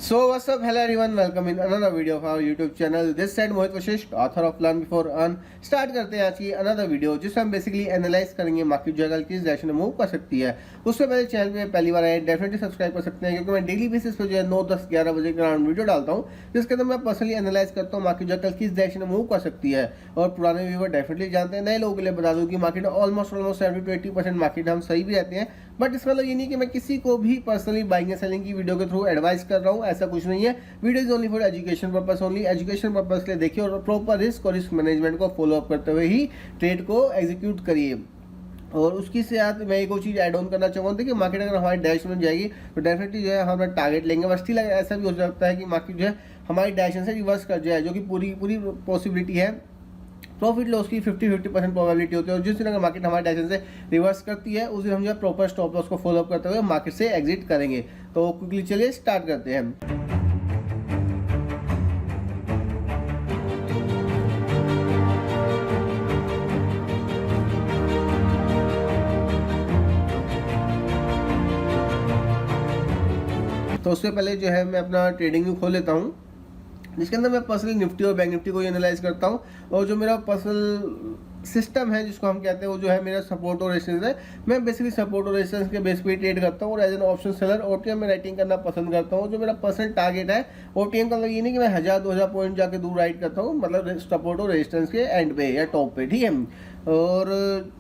So what's up, hello everyone, welcome in another video of our YouTube channel. This side Mohit Vashishtha, author of Learn Before Earn. Start करते हैं आज की another video जिसमें हम basically analyse करेंगे market जो है किस डायरेक्शन में मूव कर सकती है। उससे पहले चैनल पे पहली बार आए डेफिनेटली सब्सक्राइब कर सकते हैं, क्योंकि मैं डेली बेसिस पे जो है 9, 10, 11 बजे के अराउंड वीडियो डालता हूँ जिसके अंदर मैं पर्सनली एनालाइज करता हूँ मार्केट जो किस डायरेक्शन में मूव कर सकती है। और पुराने व्यूवर डेफिनेटली जानते हैं, नए लोगों के लिए बता दूँ कि मार्केट ऑलमोस्ट 70 to 80% मार्केट हम सही भी रहते हैं। बट इसका मतलब ये नहीं कि मैं किसी को भी पर्सनली बाइंग एंड सेलिंग की वीडियो के थ्रू एडवाइस कर रहा हूँ, ऐसा कुछ नहीं है। Video is only for education purpose, only education purpose के लिए देखिए और प्रॉपर रिस्क और रिस्क मैनेजमेंट को फॉलो अप करते हुए ही ट्रेड को एग्जीक्यूट करिए। और उसकी साथ मैं एक और चीज़ ऐड ऑन करना चाहूँगा कि मार्केट अगर हमारी डायरेक्शन में जाएगी तो डेफिनेटली जो है हम टारगेट लेंगे। बस स्टिल ऐसा भी हो सकता है कि मार्केट जो है हमारी डायरेक्शन से रिवर्स कर जाए, जो कि पूरी पॉसिबिलिटी है। प्रॉफिट लॉस की 50% प्रोबेबिलिटी होती है, और जिस दिन अगर मार्केट हमारे डायरेक्शन से रिवर्स करती है उस दिन हम जो है प्रॉपर स्टॉप लॉस को फॉलो अप करते हुए मार्केट से एग्जिट करेंगे। तो क्विकली चलिए स्टार्ट करते हैं। तो उससे पहले जो है मैं अपना ट्रेडिंग व्यू खोल लेता हूँ, जिसके अंदर मैं पर्सनली निफ्टी और बैंक निफ्टी को एनालाइज करता हूँ। और जो मेरा पर्सनल सिस्टम है जिसको हम कहते हैं वो जो है मेरा सपोर्ट और रेजिस्टेंस है। मैं बेसिकली सपोर्ट और रेजिस्टेंस के बेस पे ट्रेड करता हूँ, और as an option seller OTM में राइटिंग करना पसंद करता हूँ। जो मेरा पर्सनल टारगेट है ओटीएम का, मतलब ये नहीं कि मैं 1000-2000 पॉइंट जाके दूर राइड करता हूँ, मतलब सपोर्ट और रेजिस्टेंस के एंड पे या टॉप पे, ठीक है। और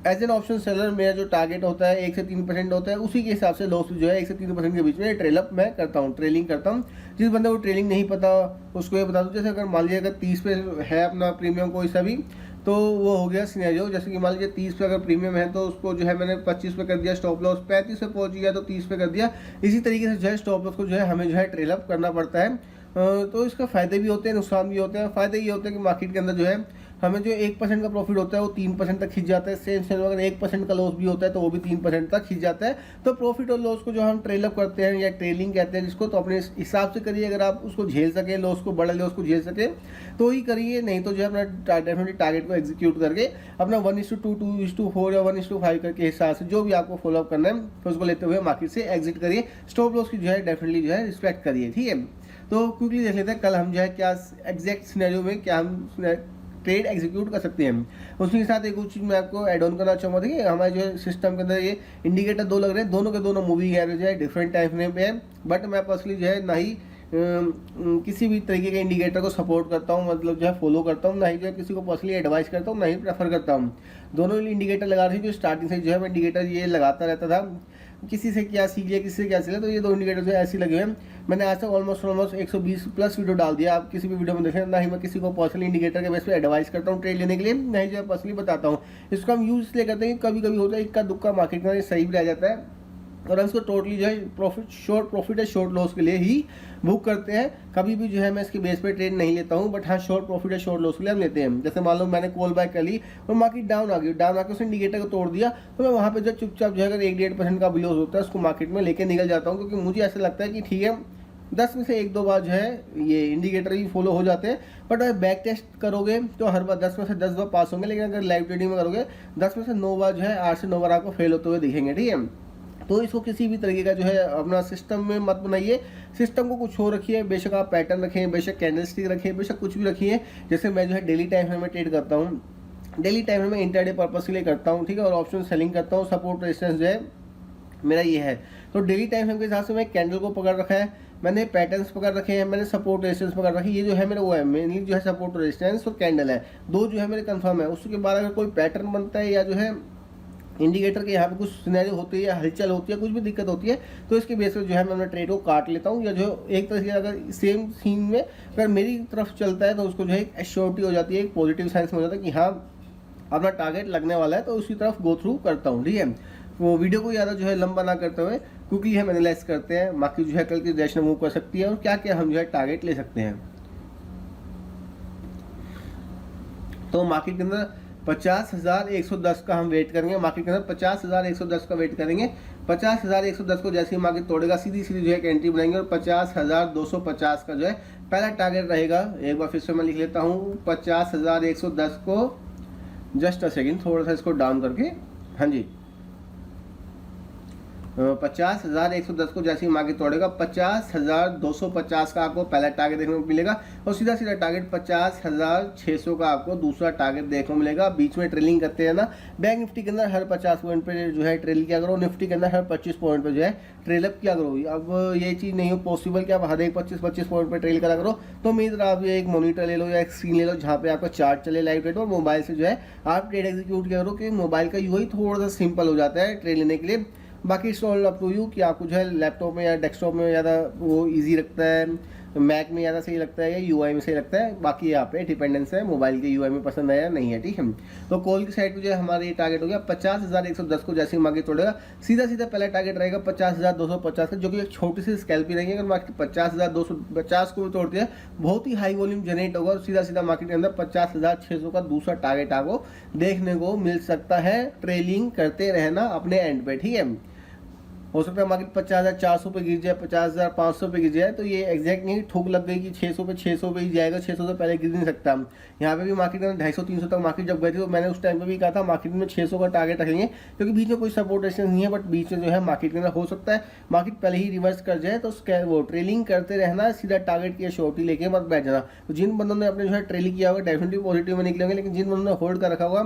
एज एन ऑप्शन सेलर मेरा जो टारगेट होता है 1 से 3% होता है, उसी के हिसाब से लॉस जो है 1 से 3% के बीच में ट्रेल अप मैं करता हूँ, ट्रेलिंग करता हूँ। जिस बंदे को ट्रेलिंग नहीं पता उसको ये बता दूँ, जैसे अगर मान लीजिए अगर 30 पे है अपना प्रीमियम कोई सा भी, तो वो हो गया सिनेरियो। जैसे कि मान लीजिए 30 पे अगर प्रीमियम है तो उसको जो है मैंने 25 पे कर दिया स्टॉप लॉस, 35 पे पहुंच गया तो 30 पे कर दिया। इसी तरीके से जो है स्टॉप लॉस को जो है हमें जो है ट्रेल अप करना पड़ता है। तो इसका फ़ायदे भी होते हैं, नुकसान भी होते हैं। फ़ायदे ये होते हैं कि मार्केट के अंदर जो है हमें जो 1% का प्रॉफिट होता है वो 3% तक खिंच जाता है। सेम अगर 1% का लॉस भी होता है तो वो भी 3% तक खिंच जाता है। तो प्रॉफिट और लॉस को जो हम ट्रेल अप करते हैं या ट्रेलिंग कहते हैं जिसको, तो अपने हिसाब से करिए। अगर आप उसको झेल सके, लॉस को, बड़ा लॉस को झेल सके तो ही करिए, नहीं तो जो है अपना डेफिनेटली टारगेट को एग्जीक्यूट करके अपना 1:2, 2:4 या 1:5 करके हिसाब से जो भी आपको फॉलो अप करना है तो उसको लेते हुए मार्केट से एग्जिट करिए। स्टॉप लॉस की जो है डेफिनेटली जो है रिस्पेक्ट करिए, ठीक है। तो क्विकली देख लेते हैं कल हम जो है क्या एग्जैक्ट सिनेरियो में क्या हम ट्रेड एग्जीक्यूट कर सकते हैं। उसी के साथ एक और चीज़ मैं आपको ऐड ऑन करना चाहूँगा। देखिए हमारे जो है सिस्टम के अंदर ये इंडिकेटर 2 लग रहे हैं, दोनों के दोनों मूविंग एवरेज है, डिफरेंट टाइम फ्रेम पे है। बट मैं पर्सनली जो है ना ही किसी भी तरीके के इंडिकेटर को सपोर्ट करता हूँ, मतलब जो है फॉलो करता हूँ, ना ही जो है किसी को पर्सनली एडवाइस करता हूँ, ना ही प्रेफर करता हूँ। दोनों इंडिकेटर लगा रही जो स्टार्टिंग से जो है मैं इंडिकेटर ये लगाता रहता था, किसी से क्या सीख लिया, किसी से क्या सीख लिया। तो ये 2 इंडिकेटर जो ऐसे लगे हुए हैं। मैंने आज तक ऑलमोस्ट 120 प्लस वीडियो डाल दिया, आप किसी भी वीडियो में देखें। ना ही मैं किसी को पर्सनली इंडिकेटर के बेस पे एडवाइस करता हूँ ट्रेड लेने के लिए, ना ही जो है पर्सनली बताता हूँ। इसको हम यूज इसलिए करते हैं कि कभी कभी होता है इक्का दुक्का मार्केट में सही भी रह जाता है, और हम इसको टोटली जो है प्रॉफिट है शॉर्ट लॉस के लिए ही बुक करते हैं। कभी भी जो है मैं इसके बेस पे ट्रेड नहीं लेता हूँ, बट हाँ शॉर्ट प्रॉफिट है शॉर्ट लॉस के लिए हम लेते हैं। जैसे मान लो मैंने कॉल बाय कर ली और मार्केट डाउन आ गई, डाउन आकर उसने इंडिकेटर को तोड़ दिया, तो मैं वहाँ पे जो चुपचाप जो है अगर 1-1.5% का भी लॉस होता है उसको मार्केट में लेके निकल जाता हूँ, क्योंकि मुझे ऐसा लगता है कि ठीक है 10 में से 1-2 बार जो है ये इंडिकेटर ही फॉलो हो जाते हैं। बट अगर बैक टेस्ट करोगे तो हर बार 10 में से 10 बार पास होंगे, लेकिन अगर लाइव ट्रेडिंग में करोगे 10 में से 9 बार जो है 8 से 9 बार आपको फेल होते हुए दिखेंगे, ठीक है। तो इसको किसी भी तरीके का जो है अपना सिस्टम में मत बनाइए। सिस्टम को कुछ और रखिए, बेशक आप पैटर्न रखें, बेशक कैंडलस्टिक रखें, बेशक कुछ भी रखिए। जैसे मैं जो है डेली टाइम फ्रेम में ट्रेड करता हूँ, डेली टाइम फ्रेम में इंटरडे पर्पस के लिए करता हूँ, ठीक है। और ऑप्शन सेलिंग करता हूँ, सपोर्ट रेजिस्टेंस जो है मेरा ये है। तो डेली टाइम फ्रेम के हिसाब से मैं कैंडल को पकड़ रखा है, मैंने पैटर्न्स पकड़ रखे हैं, मैंने सपोर्ट रेजिस्टेंस पकड़ रखी है। ये जो है मेरा वो है मेनली जो है सपोर्ट रेजिस्टेंस और कैंडल है, 2 जो है मेरे कंफर्म है। उसके बाद अगर कोई पैटर्न बनता है या जो है इंडिकेटर के यहाँ पे कुछ सिनेरियो होती है या हलचल होती है, कुछ भी दिक्कत होती है, तो इसके बेस पर जो है मैं अपना ट्रेड को काट लेता हूँ। या जो एक तरह से अगर सेम सीन में अगर मेरी तरफ चलता है तो उसको जो है एक एश्योरिटी हो जाती है, एक पॉजिटिव साइंस में हो जाता है कि हाँ अपना टारगेट लगने वाला है, तो उसी तरफ गो थ्रू करता हूँ, ठीक है। वो वीडियो को ज़्यादा जो है लंबा ना करते हुए क्योंकि हम एनालाइज करते हैं मार्केट जो है कल की डायरेक्शन मूव कर सकती है और क्या क्या हम जो है टारगेट ले सकते हैं। तो मार्केट के अंदर 50,110 का हम वेट करेंगे। मार्केट के अंदर 50,110 का वेट करेंगे। 50,110 को जैसे ही मार्केट तोड़ेगा सीधी सीधी जो है एंट्री बनाएंगे, और 50,250 का जो है पहला टारगेट रहेगा। एक बार फिर से मैं लिख लेता हूँ 50,110 को, जस्ट अ सेकेंड थोड़ा सा इसको डाउन करके, हाँ जी 50,110 को जैसे ही मार्केट तोड़ेगा 50,250 का आपको पहला टारगेट देखने को मिलेगा और सीधा सीधा टारगेट 50,600 का आपको दूसरा टारगेट देखने को मिलेगा। बीच में ट्रेलिंग करते हैं ना, बैंक निफ्टी के अंदर हर 50 पॉइंट पे जो है ट्रेल किया करो, निफ्टी के अंदर हर 25 पॉइंट पे जो है ट्रेल अप किया करो। अब ये चीज़ नहीं हो पॉसिबल कि आप हर एक 25 पॉइंट पे ट्रेल करा करो, तो मेरी तरह आप एक मॉनिटर ले लो या एक स्क्रीन ले लो जहाँ पे आपका चार्ट चले लाइव ट्रेड, और मोबाइल से जो है आप ट्रेड एग्जीक्यूट किया करो कि मोबाइल का यूआई थोड़ा सा सिंपल हो जाता है ट्रेड लेने के लिए। बाकी it's all up to you कि आपको जो है लैपटॉप में या डेस्कटॉप में ज़्यादा वो इजी लगता है, मैक में ज़्यादा सही लगता है या यूआई में सही लगता है। बाकी यहाँ पे डिपेंडेंस है मोबाइल के यूआई में पसंद है या नहीं है, ठीक है। तो कॉल की साइड पे जो है हमारा ये टारगेट हो गया 50,110 को जैसे ही मार्केट तोड़ेगा सीधा सीधा पहला टारगेट रहेगा 50,250 का, जो कि एक छोटी सी स्कैल्पी रहेगी। अगर मार्केट 50,250 को भी तोड़ती है बहुत ही हाई वॉल्यूम जनरेट होगा और सीधा सीधा मार्केट के अंदर 50,600 का दूसरा टारगेट आपको देखने को मिल सकता है। ट्रेलिंग करते रहना अपने एंड पे, ठीक है। हो सकता है मार्केट 50,400 पे गिर जाए, 50,500 पे गिर जाए, तो ये एग्जैक्ट नहीं ठोक लग गई कि 600 पे ही जाएगा, 600 से पहले गिर नहीं सकता। यहाँ पे भी मार्केट में 250-300 तक मार्केट जब गई थी तो मैंने उस टाइम पे भी कहा था मार्केट में 600 का टारगेट रखेंगे, क्योंकि बीच में कोई सपोर्ट रेजिस्टेंस नहीं है, बट बीच में जो है मार्केट के अंदर हो सकता है मार्केट पहले ही रिवर्स कर जाए, तो वो ट्रेलिंग करते रहना, सीधा टारगेट की शॉर्टी लेके मत बैठ जाना। तो जिन बंदों ने अपने जो है ट्रेलिंग किया होगा डेफिनेटली पॉजिटिव में निकलेंगे, लेकिन जिन बंदों ने होल्ड कर रखा होगा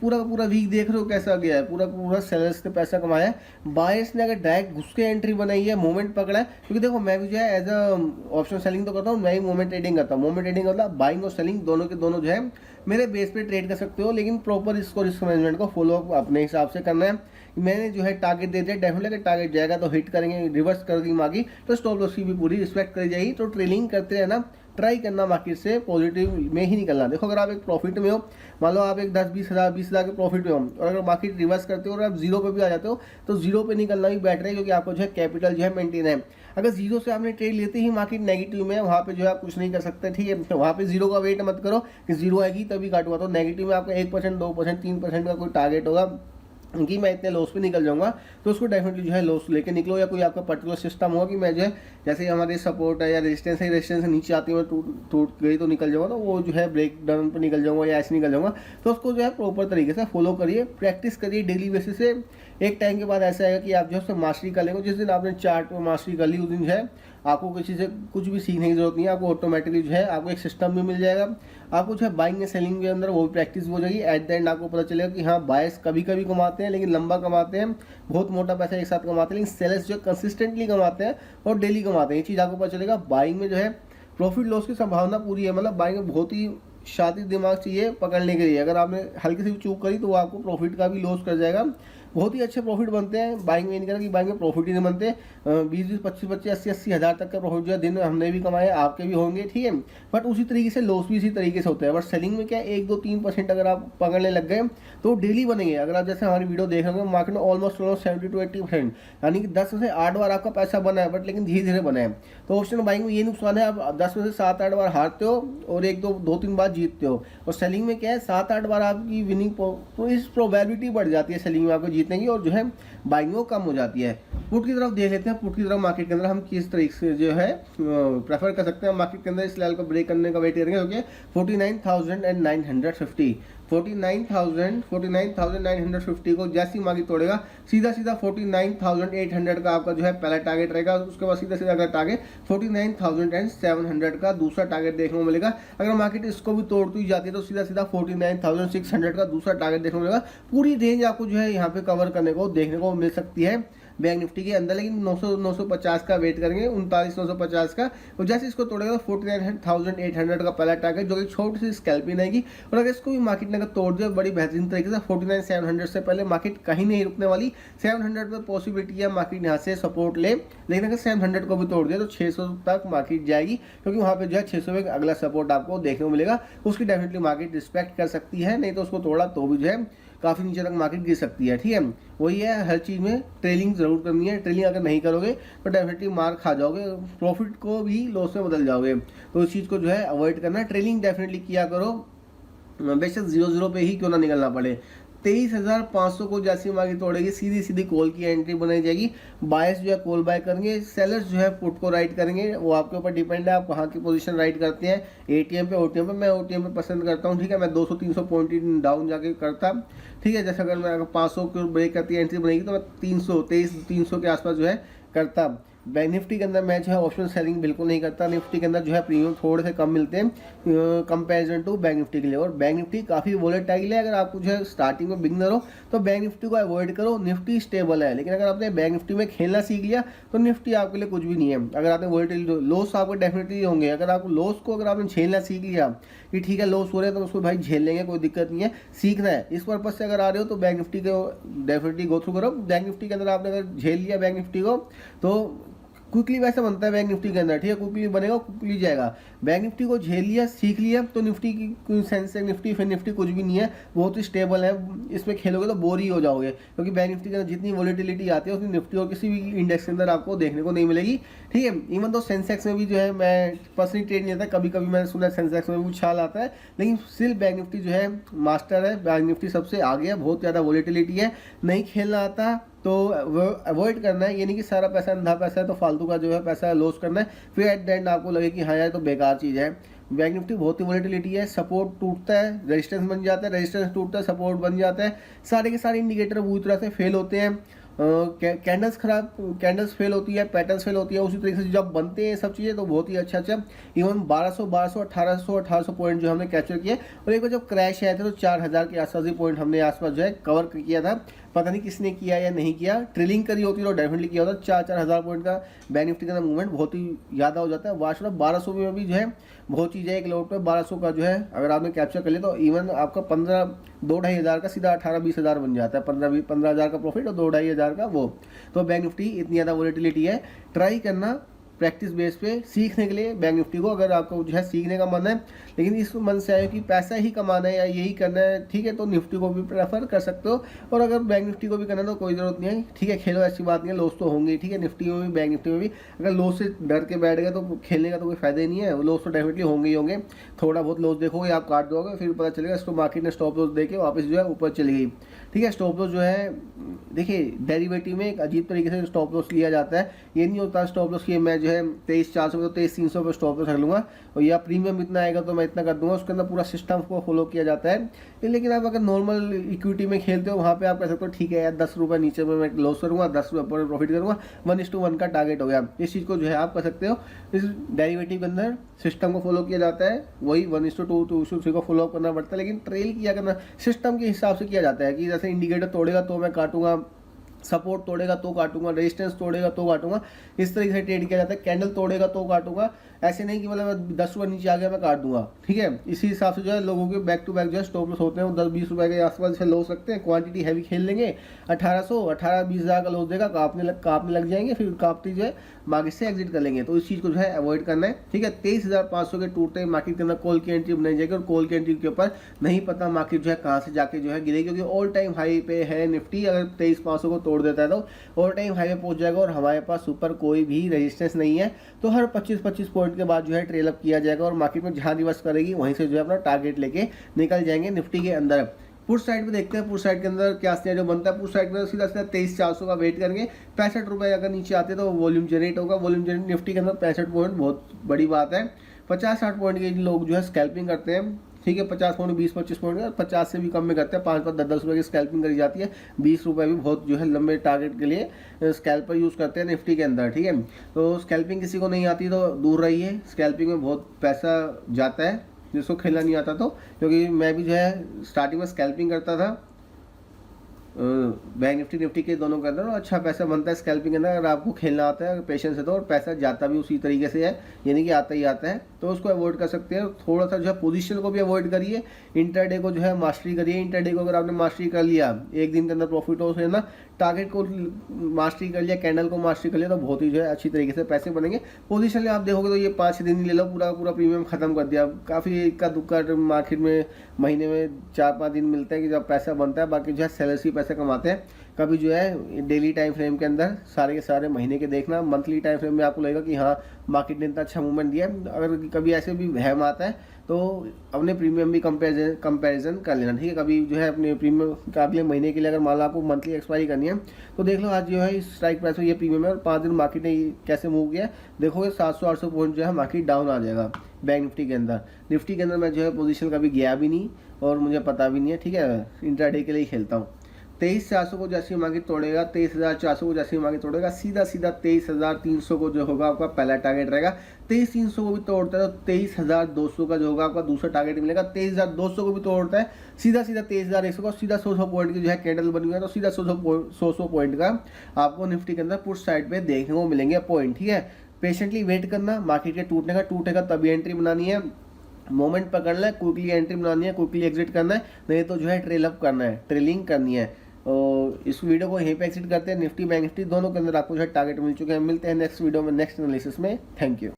पूरा का पूरा वीक देख रहे हो कैसा गया है, पूरा का पूरा सेलर्स ने पैसा कमाया है। बायर्स ने अगर डायरेक्ट घुस के एंट्री बनाई है, मोमेंट पकड़ा है, क्योंकि देखो मैं भी जो है एज अ ऑप्शन सेलिंग तो करता हूँ, मैं ही मोमेंट ट्रेडिंग करता हूँ। मोमेंट ट्रेडिंग मतलब बाइंग और सेलिंग दोनों के दोनों जो है मेरे बेस पे ट्रेड कर सकते हो, लेकिन प्रॉपर इसको रिस्क मैनेजमेंट को फॉलो अपने हिसाब से करना है। मैंने जो है टारगेट दे दिया, डेफिनेटली अगर टारगेट जाएगा तो हिट करेंगे, रिवर्स कर दी मार्केट तो स्टॉप लॉस की भी पूरी रिस्पेक्ट करी जाएगी। तो ट्रेडिंग करते रहना, ट्राई करना मार्केट से पॉजिटिव में ही निकलना। देखो अगर आप एक प्रॉफिट में हो, मान लो आप एक 10-20 हज़ार के प्रॉफिट में हो, और अगर मार्केट रिवर्स करते हो और आप जीरो पे भी आ जाते हो तो जीरो पे निकलना भी बेटर है, क्योंकि आपको जो है कैपिटल जो है मेंटेन है। अगर जीरो से आपने ट्रेड लेते ही मार्केट नेगेटिव में है, वहाँ पे जो है आप कुछ नहीं कर सकते, ठीक है। तो वहाँ पे जीरो का वेट मत करो कि जीरो आएगी तभी काटूंगा, तो नेगेटिव में आपका 1%, 2%, 3% का कोई टारगेट होगा कि मैं इतने लॉस पे निकल जाऊंगा, तो उसको डेफिनेटली जो है लॉस लेके निकलो। या कोई आपका पर्टिकुलर सिस्टम होगा कि मैं जो है जैसे हमारे सपोर्ट है या रेजिस्टेंस है, रेजिस्टेंस से नीचे आती है टूट गई तो निकल जाऊंगा, तो वो जो है ब्रेक डाउन पर निकल जाऊंगा या ऐसे निकल जाऊंगा। तो उसको जो है प्रॉपर तरीके से फॉलो करिए, प्रैक्टिस करिए डेली बेसिस से। एक टाइम के बाद ऐसा आएगा कि आप जो है मास्टरी कर लेंगे। जिस दिन आपने चार्ट में मास्टरी कर ली उस दिन जो है आपको किसी से कुछ भी सीखने की जरूरत नहीं है, आपको ऑटोमेटिकली जो है आपको एक सिस्टम भी मिल जाएगा। आपको जो है बाइंग एंड सेलिंग के अंदर वो भी प्रैक्टिस हो जाएगी। एट द एंड आपको पता चलेगा कि हाँ बायर्स कभी कभी कमाते हैं लेकिन लंबा कमाते हैं, बहुत मोटा पैसा एक साथ कमाते हैं, लेकिन सेलर्स जो कंसिस्टेंटली कमाते हैं और डेली कमाते हैं। ये चीज़ आपको पता चलेगा। बाइंग में जो है प्रॉफिट लॉस की संभावना पूरी है, मतलब बाइंग में बहुत ही शातिर दिमाग चाहिए पकड़ने के लिए। अगर आपने हल्की सी चूक करी तो वो आपको प्रॉफिट का भी लॉस कर जाएगा। बहुत ही अच्छे प्रॉफिट बनते हैं बाइंग में, नहीं कह कि बाइंग में प्रॉफिट ही नहीं बनते। 20-20, 25-25, 80-80 हज़ार तक का प्रॉफिट जो है दिन में हमने भी कमाए, आपके भी होंगे, ठीक है। बट उसी तरीके से लॉस भी इसी तरीके से होता है। बट सेलिंग में क्या 1-2-3% अगर आप पकड़ने लग गए तो डेली बनेंगे। अगर आप जैसे हमारी वीडियो देख रहे हो मार्केट में ऑलमोस्ट 70-80%, यानी कि 10 में से 8 बार आपका पैसा बना है, बट लेकिन धीरे धीरे बना है। तो ऑप्शन बाइंग में ये नुकसान है, आप 10 में से 7-8 बार हारते हो और 1-2-3 बार जीतते हो। और सेलिंग में क्या है 7-8 बार आपकी विनिंग प्रोबेबिलिटी बढ़ जाती है सेलिंग में आपको जीतने की, और जो है बाइंग में कम हो जाती है। पुट की तरफ देख लेते हैं। पुट की तरफ मार्केट के अंदर हम किस तरीके से जो है प्रेफर कर सकते हैं। मार्केट के अंदर इस लेवल को ब्रेक करने का वेट करेंगे, ओके 49,950, 49,950 को जैसी मार्केट तोड़ेगा सीधा सीधा 49,800 का आपका जो है पहला टारगेट रहेगा। उसके बाद सीधा सीधा अगला टारगेट 49,700 का दूसरा टारगेट देखने को मिलेगा। अगर मार्केट इसको भी तोड़ती जाती है तो सीधा सीधा 49,600 का दूसरा टारगेट देखने को मिलेगा। पूरी रेंज आपको जो है यहाँ पे कवर करने को देखने को मिल सकती है बैंक निफ्टी के अंदर, लेकिन 950 का वेट करेंगे, 39,950 का। और जैसे इसको तोड़ेगा तो 49,800 का पहला टारगेट, जो कि छोटी सी स्कैल्पिंग आएगी। और अगर इसको भी मार्केट ने अगर तोड़ दिया बड़ी बेहतरीन तरीके से 49,700 से पहले मार्केट कहीं नहीं रुकने वाली। 700 में पॉसिबिलिटी है मार्केट यहाँ से सपोर्ट ले, लेकिन अगर 700 को भी तोड़ दिया तो 600 तक मार्केट जाएगी, क्योंकि वहाँ पे जो है 600 में अगला सपोर्ट आपको देखने को मिलेगा। उसकी डेफिनेटली मार्केट रिस्पेक्ट कर सकती है, नहीं तो उसको तोड़ा तो भी जो है काफ़ी नीचे तक मार्केट गिर सकती है, ठीक है। वही है, हर चीज़ में ट्रेलिंग जरूर करनी है। ट्रेलिंग अगर नहीं करोगे तो डेफिनेटली मार खा जाओगे, प्रॉफिट को भी लॉस में बदल जाओगे। तो इस चीज़ को जो है अवॉइड करना। ट्रेलिंग डेफिनेटली किया करो, बेशक 0-0 पे ही क्यों ना निकलना पड़े। 23,500 को जैसी मार्केट तोड़ेगी सीधी सीधी कॉल की एंट्री बनाई जाएगी। बायर्स जो है कॉल बाय करेंगे, सेलर्स जो है पुट को राइट करेंगे। वो आपके ऊपर डिपेंड है आप कहाँ की पोजीशन राइट करते हैं, एटीएम पे ओटीएम पे। मैं ओटीएम पे पसंद करता हूँ, ठीक है। मैं 200-300 पॉइंट डाउन जाके करता, ठीक है। जैसे अगर मैं 500 को ब्रेक करती एंट्री बनेगी तो मैं 300 के आसपास जो है करता। बैंक निफ्टी के अंदर मैं जो है ऑप्शन सेलिंग बिल्कुल नहीं करता। निफ्टी के अंदर जो है प्रीमियम थोड़े से कम मिलते हैं कंपैरिजन टू बैंक निफ्टी के लिए। और बैंक निफ्टी काफ़ी वोलेटाइल है। अगर आपको जो है स्टार्टिंग में बिगनर हो तो बैंक निफ्टी को अवॉइड करो। निफ्टी स्टेबल है, लेकिन अगर आपने बैंक निफ्टी में खेलना सीख लिया तो निफ्टी आपके लिए कुछ भी नहीं है। अगर आपने वोलेटाइल लॉस आपको डेफिनेटली होंगे। अगर आपको लॉस को अगर आपने झेलना सीख लिया कि ठीक है लॉस हो रहे हैं तो उसको भाई झेल लेंगे, कोई दिक्कत नहीं है, सीखना है। इस पर्पज से अगर आ रहे हो तो बैंक निफ्टी को डेफिनेटली गो थ्रू करो। बैंक निफ्टी के अंदर आपने अगर झेल लिया बैंक निफ्टी को तो क्विकली वैसे बनता है बैंक निफ्टी के अंदर, ठीक है। क्विकली बनेगा, क्विकली जाएगा। बैंक निफ्टी को झेल लिया, सीख लिया तो निफ्टी की कोई सेंस है, निफ्टी फिर निफ्टी कुछ भी नहीं है, बहुत ही स्टेबल है। इसमें खेलोगे तो बोर ही हो जाओगे, क्योंकि बैंक निफ्टी के अंदर जितनी वोलेटिलिटी आती है उतनी निफ्टी और किसी भी इंडेक्स के अंदर आपको देखने को नहीं मिलेगी, ठीक है। इवन तो सेंसेक्स में भी जो है मैं पर्सनली ट्रेड नहीं आता, कभी कभी मैंने सुना सेंसेक्स में भी उछाल आता है, लेकिन स्टिल बैंक निफ्टी जो है मास्टर है। बैंक निफ्टी सबसे आगे है, बहुत ज़्यादा वोलेटिलिटी है। नहीं खेलना आता तो अवॉइड करना है, ये नहीं कि सारा पैसा अंधा पैसा है तो फालतू का जो है पैसा लॉस करना है, फिर एट द एंड आपको लगे कि हाँ यार तो बेकार चीज़ है। बैंक निफ्टी बहुत ही वोलेटिलिटी है, सपोर्ट टूटता है, रेजिस्टेंस बन जाता है, रेजिस्टेंस टूटता है, सपोर्ट बन जाता है। सारे के सारे इंडिकेटर पूरी तरह से फेल होते हैं। कैंडल्स कैंडल्स फेल होती है, पैटर्न्स फेल होती है। उसी तरीके से जब बनते हैं सब चीज़ें तो बहुत ही अच्छा इवन 1200 1800 पॉइंट जो हमने कैप्चर किए। और एक बार जब क्रैश आया था तो 4000 के आसपास ही पॉइंट हमने आसपास जो है कवर किया था। पता नहीं किसने किया या नहीं किया, ट्रेलिंग करी होती तो डेफिनेटली किया होता। 4-4 हज़ार पॉइंट का बैंक निफ्टी का मूवमेंट बहुत ही ज़्यादा हो जाता है। वार्षिक 1200 में भी जो है बहुत चीज़ है। एक लोट पे 1200 का जो है अगर आपने कैप्चर कर लिया तो इवन आपका 2-2.5 हज़ार का सीधा 18-20 हज़ार बन जाता है। 15 हज़ार का प्रॉफिट और 2-2.5 हज़ार का वो। तो बैंक निफ्टी इतनी ज़्यादा वोलेटिलिटी है, ट्राई करना प्रैक्टिस बेस पे सीखने के लिए बैंक निफ्टी को, अगर आपको जो है सीखने का मन है, लेकिन इस मन से आए कि पैसा ही कमाना है या यही करना है, ठीक है, तो निफ्टी को भी प्रेफर कर सकते हो। और अगर बैंक निफ्टी को भी करना है तो कोई ज़रूरत नहीं है, ठीक है, खेलो, ऐसी बात नहीं है, लॉस तो होंगे, ठीक है, निफ्टी में भी बैंक निफ्टी में भी। अगर लॉस से डर के बैठ गए तो खेलने का तो कोई फायदा ही नहीं है। लॉस तो डेफिनेटली होंगे ही होंगे। थोड़ा बहुत लॉस देखोगे, आप काट दोगे, फिर पता चलेगा स्टॉक मार्केट ने स्टॉप लॉस देके वापस जो है ऊपर चली गई, ठीक है। स्टॉप लॉस जो है देखिए डेरिवेटिव में एक अजीब तरीके से स्टॉप लॉस लिया जाता है। ये नहीं होता स्टॉप लॉस कि मैं जो है 23,400 तो 23,300 पर स्टॉप लॉस रख लूँगा और या प्रीमियम इतना आएगा तो मैं इतना कर दूंगा। उसके अंदर पूरा सिस्टम को फॉलो किया जाता है। लेकिन आप अगर नॉर्मल इक्विटी में खेलते हो वहाँ पे आप कह सकते हो ठीक है यार 10 रुपये नीचे में मैं लॉस करूँगा, 10 रुपये पर प्रॉफिट करूँगा, 1:1 का टारगेट हो गया। इस चीज़ को जो है आप कर सकते हो। इस डेरिवेटिव के अंदर सिस्टम को फॉलो किया जाता है, वही 1:2 2:3 को फॉलो करना पड़ता है। लेकिन ट्रेल किया करना सिस्टम के हिसाब से किया जाता है कि जैसे इंडिकेटर तोड़ेगा तो मैं काटूंगा, सपोर्ट तोड़ेगा तो काटूंगा, रेजिस्टेंस तोड़ेगा तो काटूंगा। इस तरीके से ट्रेड किया जाता है। कैंडल तोड़ेगा तो काटूंगा, ऐसे नहीं कि मतलब 10 रुपये नीचे आ गया मैं काट दूंगा, ठीक है। इसी हिसाब से जो है लोगों के बैक टू बैक जो है स्टॉप लॉस होते हैं, 10-20 रुपये के आसपास से लॉस रखते हैं। क्वांटिटी हैवी खेल लेंगे, 18-20 हज़ार का लॉस देगा, काटने लग जाएंगे, फिर काटती जो है मार्केट से एग्जिट कर लेंगे। तो इस चीज़ को जो है अवॉइड करना है, ठीक है। 23,500 के टूटते मार्केट के अंदर कॉल की एंट्री बनाई जाएगी और कॉल की एंट्री के ऊपर नहीं पता मार्केट जो है कहाँ से जाके जो है गिरेगी, क्योंकि ऑल टाइम हाई पे है निफ्टी। अगर 23,500 को तोड़ देता है तो ऑल टाइम हाई पे पहुंच जाएगा और हमारे पास ऊपर कोई भी रेजिस्टेंस नहीं है। तो हर 25-25 पॉइंट के बाद जो है ट्रेल अप किया जाएगा और मार्केट में जहाँ रिवर्स करेगी वहीं से जो है अपना टारगेट लेके निकल जाएंगे निफ्टी के अंदर। पुट साइड पे देखते हैं पुट साइड के अंदर क्या सिनेरियो बनता है। पुट साइड में सीधा 23,400 का वेट करेंगे। 65 रुपये अगर नीचे आते हैं तो वॉल्यूम जनरेट होगा। वॉल्यूम जनरेट निफ्टी के अंदर 65 पॉइंट बहुत बड़ी बात है। 50-60 पॉइंट के लोग जो है स्कैल्पिंग करते हैं, ठीक है। 50 पॉइंट 20-25 पॉइंट का, 50 से भी कम में करते हैं। 5-5 10-10 रुपये की स्कैल्पिंग करी जाती है। 20 रुपये भी बहुत जो है लंबे टारगेट के लिए स्कैल्पर यूज़ करते हैं निफ्टी के अंदर, ठीक है। तो स्कैल्पिंग किसी को नहीं आती तो दूर रहिए। स्कैल्पिंग में बहुत पैसा जाता है जिसको खेलना नहीं आता तो, क्योंकि मैं भी जो है स्टार्टिंग में स्कैल्पिंग करता था बैंक निफ्टी के दोनों के अंदर, और अच्छा पैसा बनता है स्कैल्पिंग के अंदर अगर आपको खेलना आता है, पेशेंस है तो। और पैसा जाता भी उसी तरीके से है, यानी कि आता ही आता है, तो उसको अवॉइड कर सकते हैं। थोड़ा सा जो है पोजीशन को भी अवॉइड करिए, इंटरडे को जो है मास्टरी करिए। इंटरडे को अगर आपने मास्टरी कर लिया, एक दिन के अंदर प्रॉफिट हो है ना, टारगेट को मास्टरी कर लिया, कैंडल को मास्टरी कर लिया, तो बहुत ही जो है अच्छी तरीके से पैसे बनेंगे। पोजीशन में आप देखोगे तो ये 5-6 दिन ले लो, पूरा प्रीमियम खत्म कर दिया। काफ़ी इक्का दुक्का मार्केट में महीने में 4-5 दिन मिलते हैं कि जब पैसा बनता है, बाकी जो है सेलर्स ही पैसे कमाते हैं। कभी जो है डेली टाइम फ्रेम के अंदर सारे के सारे महीने के देखना, मंथली टाइम फ्रेम में आपको लगेगा कि हाँ मार्केट ने इतना अच्छा मूवमेंट दिया है। अगर कभी ऐसे भी वहम आता है तो अपने प्रीमियम भी कंपैरिजन कर लेना, ठीक है। कभी जो है अपने प्रीमियम का अगले महीने के लिए अगर मान लो आपको मंथली एक्सपायरी करनी है तो देख लो आज जो है इस स्ट्राइक प्राइस में ये प्रीमियम है और 5 दिन मार्केट ने कैसे मूव किया, देखोगे 700-800 पॉइंट जो है मार्केट डाउन आ जाएगा बैंक निफ्टी के अंदर। निफ्टी के अंदर मैं जो है पोजीशन कभी गया भी नहीं और मुझे पता भी नहीं है, ठीक है, इंट्राडे के लिए ही खेलता हूँ। 23,400 को जैसे मार्केट तोड़ेगा, 23,400 को जैसे मार्केट तोड़ेगा, सीधा 23,300 को जो होगा आपका पहला टारगेट रहेगा। 23,300 को भी तोड़ता है तो 23,200 का जो होगा आपका दूसरा टारगेट मिलेगा। 23,200 को भी तोड़ता है सीधा 23,100 का, सीधा 100 पॉइंट की जो है कैंडल बनी हुई है, तो सीधा 100 पॉइंट का आपको निफ्टी के अंदर पुट साइड पे देखने को मिलेंगे पॉइंट, ठीक है। पेशेंटली वेट करना मार्केट के टूटेगा तभी एंट्री बनानी है, मोमेंट पकड़ना है, क्विकली एंट्री बनानी है, क्विकली एग्जिट करना है, नहीं तो जो है ट्रेल अप करना है, ट्रेलिंग करनी है। और इस वीडियो को यहीं पे एग्जिट करते हैं। निफ्टी बैंक निफ्टी दोनों के अंदर आपको जो है टारगेट मिल चुके हैं। मिलते हैं नेक्स्ट वीडियो में नेक्स्ट एनालिसिस में। Thank you.